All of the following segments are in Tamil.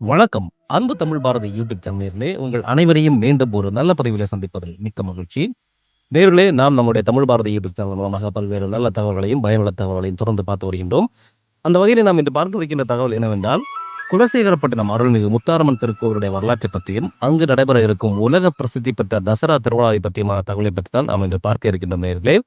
வணக்கம். அன்பு தமிழ் பாரதி யூடியூப் சேனலிலே உங்கள் அனைவரையும் மீண்டும் ஒரு நல்ல பதிவிலே சந்திப்பதில் மிக்க மகிழ்ச்சி. நேயர்களே, நாம் நம்முடைய தமிழ் பாரதி யூடியூப் சேனல் மூலமாக பல்வேறு நல்ல தகவல்களையும், பயனுள்ள தகவல்களையும் தொடர்ந்து பார்த்து வருகின்றோம். அந்த வகையிலே நாம் இன்று பார்க்க இருக்கின்ற தகவல் என்னவென்றால், குலசேகரப்பட்டினம் அருள்மிகு முத்தாரம்மன் திருக்கோவிலுடைய வரலாற்றைப் பற்றியும், அங்கு நடைபெற இருக்கும் உலக பிரசித்தி பெற்ற தசரா திருவிழாவை பற்றியுமான தகவலை பற்றி தான் நாம் இன்று பார்க்க இருக்கின்றோம் நேயர்களே.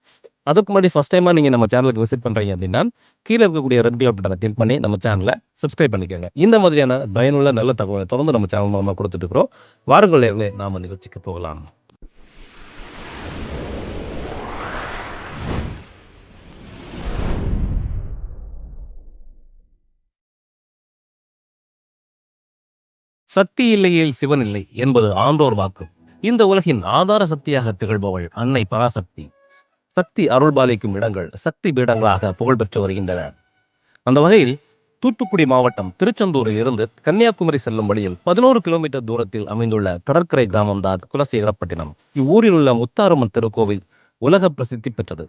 அதுக்கு முன்னாடி ஃபர்ஸ்ட் டைமா நீங்க நம்ம சேனலுக்கு விசிட் பண்றீங்க அப்படின்னா, கீழ இருக்கக்கூடிய ரெட் கலர் பட்டனை கிளிக் பண்ணி நம்ம சேனலை சப்ஸ்கிரைப் பண்ணிக்கோங்க. இந்த மாதிரியான பயனுள்ள நல்ல தகவலை தொடர்ந்து நம்ம சேனல் மூலமா கொடுத்துட்டு இருக்கிறோம். வாருங்கள் நேயர்களே, நாம நிகழ்ச்சிக்கு போகலாம். சக்தி இல்லையேல் சிவன் இல்லை என்பது ஆன்றோர் வாக்கு. இந்த உலகின் ஆதார சக்தியாக திகழ்பவள் அன்னை பராசக்தி. சக்தி அருள்பாலிக்கும் இடங்கள் சக்தி பீடங்களாக புகழ்பெற்று வருகின்றன. அந்த வகையில் தூத்துக்குடி மாவட்டம் திருச்செந்தூரில் இருந்து கன்னியாகுமரி செல்லும் வழியில் 11 கிலோமீட்டர் தூரத்தில் அமைந்துள்ள கடற்கரை கிராமம் தான் குலசேகரப்பட்டினம். இவ்வூரில் உள்ள முத்தாரம்மன் திருக்கோவில் உலக பிரசித்தி பெற்றது.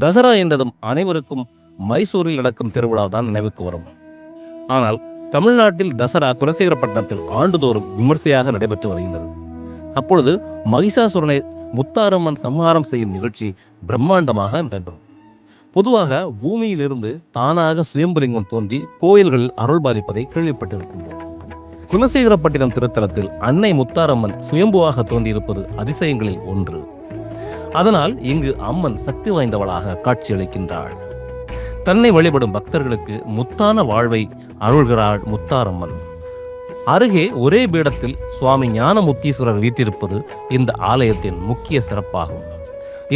தசரா என்றதும் அனைவருக்கும் மைசூரில் நடக்கும் திருவிழா தான் நினைவுக்கு வரும். ஆனால் தமிழ்நாட்டில் தசரா குலசேகரப்பட்டினத்தில் ஆண்டுதோறும் விமர்சையாக நடைபெற்று வருகின்றது. அப்பொழுது மகிஷாசுரனை முத்தாரம்மன் சம்ஹாரம் செய்யும் நிகழ்ச்சி பிரம்மாண்டமாக நடைபெறும். பொதுவாக பூமியிலிருந்து தானாக சுயம்புலிங்கம் தோன்றி கோயில்களில் அருள் பாலிப்பதை கேள்விப்பட்டிருக்கின்றோம். குலசேகரப்பட்டினம் திருத்தலத்தில் அன்னை முத்தாரம்மன் சுயம்புவாக தோன்றியிருப்பது அதிசயங்களில் ஒன்று. அதனால் இங்கு அம்மன் சக்தி வாய்ந்தவளாக காட்சியளிக்கின்றாள். தன்னை வழிபடும் பக்தர்களுக்கு முத்தான வாழ்வை அருள்கிறாள் முத்தாரம்மன். அருகே ஒரே பீடத்தில் சுவாமி ஞானமுத்தீஸ்வரர் வீற்றிருப்பது இந்த ஆலயத்தின் முக்கிய சிறப்பாகும்.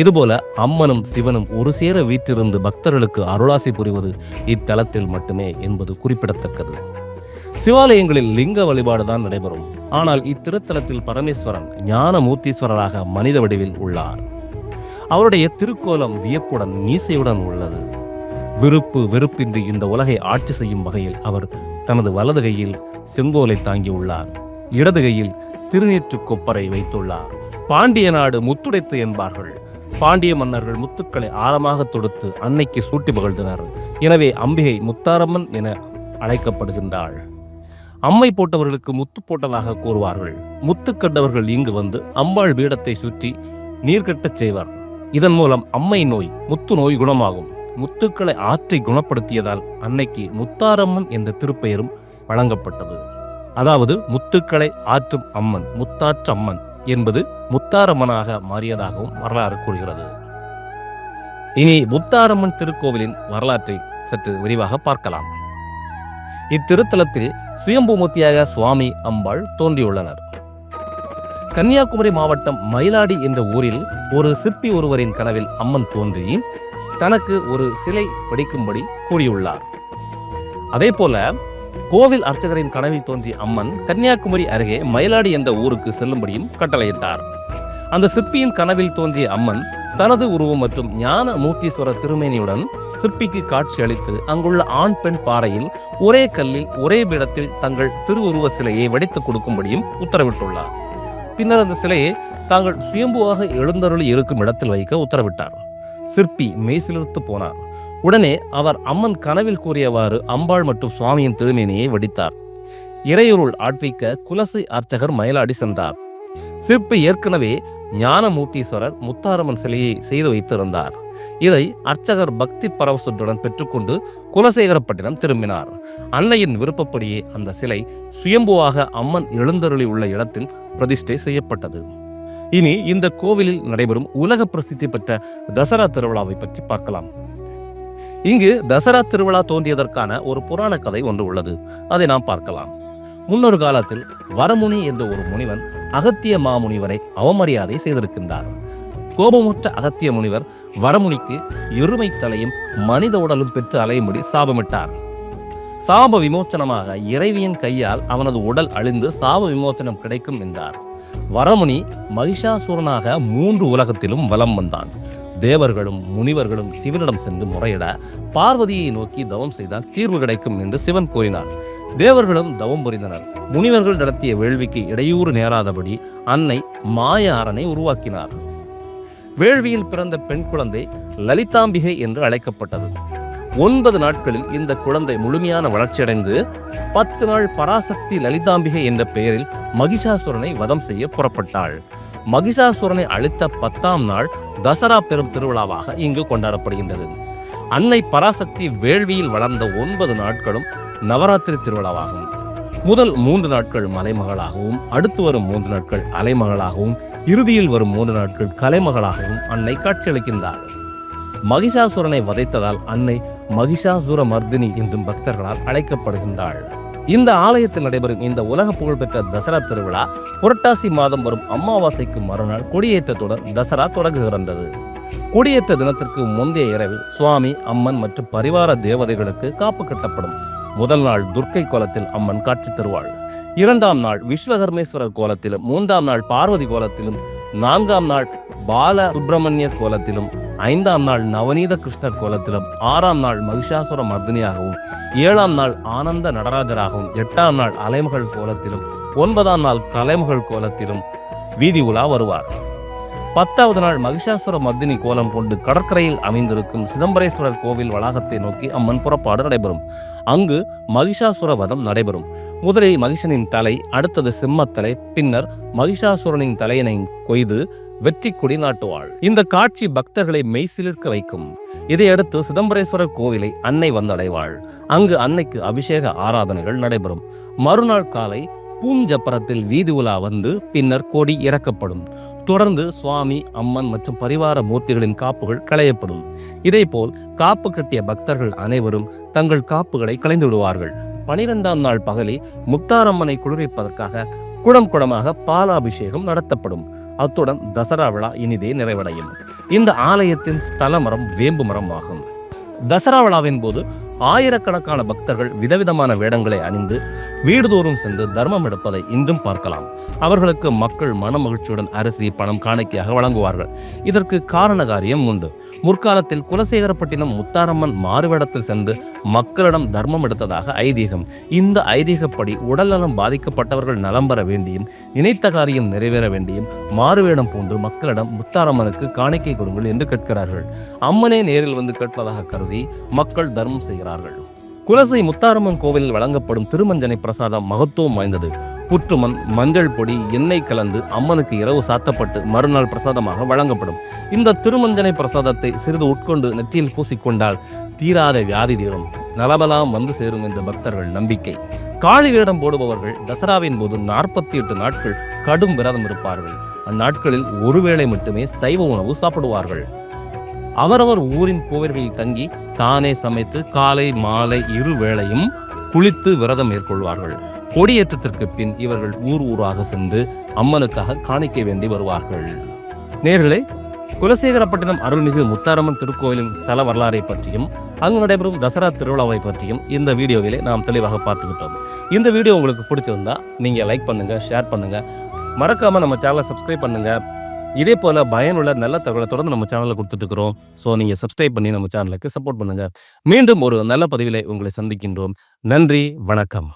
இதுபோல அம்மனும் சிவனும் ஒரு சேர வீற்றிருந்து பக்தர்களுக்கு அருளாசி புரிவது இத்தலத்தில் மட்டுமே என்பது குறிப்பிடத்தக்கது. சிவாலயங்களில் லிங்க வழிபாடுதான் நடைபெறும். ஆனால் இத்திருத்தலத்தில் பரமேஸ்வரன் ஞானமூர்த்தீஸ்வரராக மனித வடிவில் உள்ளார். அவருடைய திருக்கோலம் வியப்புடன் மீசையுடன் உள்ளது. விருப்பு வெறுப்பின்றி இந்த உலகை ஆட்சி செய்யும் வகையில் அவர் தனது வலது கையில் செங்கோலை தாங்கியுள்ளார். இடது கையில் திருநீற்று கொப்பரை வைத்துள்ளார். பாண்டிய நாடு முத்துடைத்து என்பார்கள். பாண்டிய மன்னர்கள் முத்துக்களை ஆழமாக தொடுத்து அன்னைக்கு சூட்டி புகழ்ந்தனர். எனவே அம்பிகை முத்தாரம்மன் என அழைக்கப்படுகின்றாள். அம்மை போட்டவர்களுக்கு முத்து போட்டதாக கூறுவார்கள். முத்து கண்டவர்கள் இங்கு வந்து அம்பாள் பீடத்தை சுற்றி நீர்கட்டச் செய்வார். இதன் மூலம் அம்மை நோய் முத்து நோய் குணமாகும். முத்துக்களை ஆற்றி குணப்படுத்தியதால் அன்னைக்கு முத்தாரம்மன் என்ற திருப்பெயரும் வழங்கப்பட்டது. அதாவது முத்துக்களை ஆற்றும் அம்மன், முத்தாற்று அம்மன் என்பது முத்தாரம்மனாக மாறியதாகவும் வரலாறு கூறுகிறது. இனி முத்தாரம்மன் திருக்கோவிலின் வரலாற்றை சற்று விரிவாக பார்க்கலாம். இத்திருத்தலத்தில் சுயம்புமூர்த்தியாக சுவாமி அம்பாள் தோன்றியுள்ளனர். கன்னியாகுமரி மாவட்டம் மயிலாடி என்ற ஊரில் ஒரு சிற்பி ஒருவரின் கனவில் அம்மன் தோன்றி தனக்கு ஒரு சிலை வடிக்கும்படி கூறியுள்ளார். அதே போல கோவில் அர்ச்சகரின் கனவில் தோன்றிய அம்மன் கன்னியாகுமரி அருகே மயிலாடி என்ற ஊருக்கு செல்லும்படியும் கட்டளையிட்டார். அந்த சிற்பியின் கனவில் தோன்றிய அம்மன் தனது உருவம் மற்றும் ஞான மூர்த்தீஸ்வரர் திருமேனியுடன் சிற்பிக்கு காட்சி அளித்து அங்குள்ள ஆண் பெண் பாறையில் ஒரே கல்லில் ஒரே பீடத்தில் தங்கள் திருவுருவ சிலையை வடித்துக் கொடுக்கும்படியும் உத்தரவிட்டுள்ளார். பின்னர் அந்த சிலையை தாங்கள் சுயம்புவாக எழுந்தருளி இருக்கும் இடத்தில் வைக்க உத்தரவிட்டார். சிற்பி மெய்சிலிர்த்து போனார். உடனே அவர் அம்மன் கனவில் கூறியவாறு அம்பாள் மற்றும் சுவாமியின் திருமேனியை வடித்தார். இறையுருள் ஆட்விக்க குலசை அர்ச்சகர் மயிலாடி சென்றார். சிற்பி ஏற்கனவே ஞானமூர்த்தீஸ்வரர் முத்தாரம்மன் சிலையை செய்து வைத்திருந்தார். இதை அர்ச்சகர் பக்தி பரவசத்துடன் பெற்றுக்கொண்டு குலசேகரப்பட்டினம் திரும்பினார். அன்னையின் விருப்பப்படியே அந்த சிலை சுயம்புவாக அம்மன் எழுந்தருளி உள்ள இடத்தில் பிரதிஷ்டை செய்யப்பட்டது. இனி இந்த கோவிலில் நடைபெறும் உலக பிரசித்தி பெற்ற தசரா திருவிழாவை பற்றி பார்க்கலாம். இங்கு தசரா திருவிழா தோன்றியதற்கான ஒரு புராண கதை ஒன்று உள்ளது. அதை நாம் பார்க்கலாம். முன்னொரு காலத்தில் வரமுனி என்ற ஒரு முனிவன் அகத்திய மாமுனிவரை அவமரியாதை செய்திருக்கின்றார். கோபமுற்ற அகத்திய முனிவர் வரமுனிக்கு எருமை தலையும் மனித உடலும் பெற்று அலையும்படி சாபமிட்டார். சாப விமோச்சனமாக இறைவியின் கையால் அவனது உடல் அழிந்து சாப விமோச்சனம் கிடைக்கும் என்றார். வரமுனி மகிஷாசுரனாக 3 உலகத்திலும் வலம் வந்தான். தேவர்களும் முனிவர்களும் சிவனிடம் சென்று முறையிட பார்வதியை நோக்கி தவம் செய்தால் தீர்வு கிடைக்கும் என்று சிவன் கூறினார். தேவர்களும் தவம் புரிந்தனர். முனிவர்கள் நடத்திய வேள்விக்கு இடையூறு நேராதபடி அன்னை மாயாரனை உருவாக்கினார். வேள்வியில் பிறந்த பெண் குழந்தை லலிதாம்பிகை என்று அழைக்கப்பட்டது. 9 நாட்களில் இந்த குழந்தை முழுமையான வளர்ச்சியடைந்து 10 நாள் பராசக்தி லலிதாம்பிகை என்ற பெயரில் மகிஷாசுரனை வதம் செய்ய புறப்பட்டாள். மகிஷாசுரனை அழித்த 10ஆம் நாள் தசரா பெரும் திருவிழாவாக இங்கு கொண்டாடப்படுகின்றது. அன்னை பராசக்தி வேள்வியில் வளர்ந்த 9 நாட்களும் நவராத்திரி திருவிழாவாகும். முதல் 3 நாட்கள் மலைமகளாகவும், அடுத்து வரும் 3 நாட்கள் அலைமகளாகவும், இறுதியில் வரும் 3 நாட்கள் கலைமகளாகவும் அன்னை காட்சியளிக்கின்றாள். மகிஷாசுரனை வதைத்ததால் அன்னை மகிஷாசுர மர்தினி என்றும் பக்தர்களால் அழைக்கப்படுகின்றாள். இந்த ஆலயத்தில் நடைபெறும் இந்த உலக புகழ்பெற்ற தசரா திருவிழா புரட்டாசி மாதம் வரும் அமாவாசைக்கு மறுநாள் கொடியேற்றத்துடன் தசரா தொடங்குகிறது. கொடியேற்ற தினத்திற்கு முந்தைய இரவில் சுவாமி, அம்மன் மற்றும் பரிவார தேவதைகளுக்கு காப்பு கட்டப்படும். முதல் நாள் துர்க்கை கோலத்தில் அம்மன் காட்சி தருவாள். 2ஆம் நாள் விஸ்வகர்மேஸ்வரர் கோலத்திலும், 3ஆம் நாள் பார்வதி கோலத்திலும், 4ஆம் நாள் பால சுப்பிரமணிய கோலத்திலும், 5ஆம் நாள் நவநீத கிருஷ்ணர் கோலத்திலும், 6ஆம் நாள் மகிஷாசுர மர்தினியாகவும், 7ஆம் நாள் ஆனந்த நடராஜராகவும், 8ஆம் நாள் அலைமகள் கோலத்திலும், 9ஆம் நாள் கலைமகள் கோலத்திலும் வீதி உலா வருவார். 10வது நாள் மகிஷாசுர மர்தினி கோலம் கொண்டு கடற்கரையில் அமைந்திருக்கும் சிதம்பரேஸ்வரர் கோவில் வளாகத்தை நோக்கி அம்மன் புறப்பாடு நடைபெறும். அங்கு மகிஷாசுர வதம் நடைபெறும். முதலில் மகிஷனின் தலை, அடுத்தது சிம்மத்தலை, பின்னர் மகிஷாசுரனின் தலையினை கொய்து வெற்றி கொடி நாட்டுவாள். இந்த காட்சி பக்தர்களை மெய்சிலிர்க்க வைக்கும். இதையடுத்து சிதம்பரேஸ்வரர் கோவிலை அன்னை வந்தடைவாள். அங்கு அன்னைக்கு அபிஷேக ஆராதனைகள் நடைபெறும். மறுநாள் காலை பூஞ்சப்பரத்தில் வீதி உலா வந்து பின்னர் கொடி இறக்கப்படும். தொடர்ந்து சுவாமி, அம்மன் மற்றும் பரிவார மூர்த்திகளின் காப்புகள் களையப்படும். இதேபோல் காப்பு கட்டிய பக்தர்கள் அனைவரும் தங்கள் காப்புகளை களைந்து விடுவார்கள். 12ஆம் நாள் பகலில் முத்தாரம்மனை குளிர்விப்பதற்காக குடம் குடமாக பாலாபிஷேகம் நடத்தப்படும். அத்துடன் தசரா விழா இனிதே நிறைவடையும். இந்த ஆலயத்தின் ஸ்தல மரம் வேம்பு மரம் ஆகும். தசரா விழாவின் போது ஆயிரக்கணக்கான பக்தர்கள் விதவிதமான வேடங்களை அணிந்து வீடுதோறும் சென்று தர்மம் எடுப்பதை இன்றும் பார்க்கலாம். அவர்களுக்கு மக்கள் மன மகிழ்ச்சியுடன் அரிசி, பணம் காணிக்கையாக வழங்குவார்கள். இதற்கு காரண காரியம் உண்டு. முற்காலத்தில் குலசேகரப்பட்டினம் முத்தாரம்மன் மாறுவேடத்தில் சென்று மக்களிடம் தர்மம் எடுத்ததாக ஐதீகம். இந்த ஐதீகப்படி உடல்நலம் பாதிக்கப்பட்டவர்கள் நலம் பெற வேண்டியும், நினைத்த காரியம் நிறைவேற வேண்டியும் மாறுவேடம் பூண்டு மக்களிடம் முத்தாரம்மனுக்கு காணிக்கை கொடுங்கள் என்று கேட்கிறார்கள். அம்மனே நேரில் வந்து கேட்பதாக கருதி மக்கள் தர்மம் செய்கிறார்கள். குலசை முத்தாரம்மன் கோவிலில் வழங்கப்படும் திருமஞ்சனை பிரசாதம் மகத்துவம் வாய்ந்தது. புற்றுமண், மஞ்சள் பொடி, எண்ணெய் கலந்து அம்மனுக்கு இரவு சாத்தப்பட்டு மறுநாள் பிரசாதமாக வழங்கப்படும். இந்த திருமஞ்சனை பிரசாதத்தை சிறிது உட்கொண்டு நெற்றியில் பூசிக்கொண்டால் தீராத வியாதி தீரும், நலமெல்லாம் வந்து சேரும் என்ற பக்தர்கள் நம்பிக்கை. காளி வேடம் போடுபவர்கள் தசராவின் போது 48 நாட்கள் கடும் விரதம் இருப்பார்கள். அந்நாட்களில் ஒருவேளை மட்டுமே சைவ உணவு சாப்பிடுவார்கள். அவரவர் ஊரின் கோவில்களில் தங்கி தானே சமைத்து காலை மாலை 2 வேளையும் குளித்து விரதம் மேற்கொள்வார்கள். கொடியேற்றத்திற்கு பின் இவர்கள் ஊர் ஊராக சென்று அம்மனுக்காக காணிக்கை வேண்டி வருவார்கள். நேயர்களே, குலசேகரப்பட்டினம் அருள்மிகு முத்தாரம்மன் திருக்கோயிலின் ஸ்தல வரலாறை பற்றியும் அங்கு நடைபெறும் தசரா திருவிழாவை பற்றியும் இந்த வீடியோவிலே நாம் தெளிவாக பார்த்துக்கிட்டோம். இந்த வீடியோ உங்களுக்கு பிடிச்சிருந்தா நீங்கள் லைக் பண்ணுங்க, ஷேர் பண்ணுங்க, மறக்காம நம்ம சேனலை சப்ஸ்கிரைப் பண்ணுங்க. இதே போல பயனுள்ள நல்ல தகவலை தொடர்ந்து நம்ம சேனலில் கொடுத்துட்டு இருக்கிறோம். ஸோ நீங்கள் சப்ஸ்கிரைப் பண்ணி நம்ம சேனலுக்கு சப்போர்ட் பண்ணுங்க. மீண்டும் ஒரு நல்ல பதிவிலே உங்களை சந்திக்கின்றோம். நன்றி, வணக்கம்.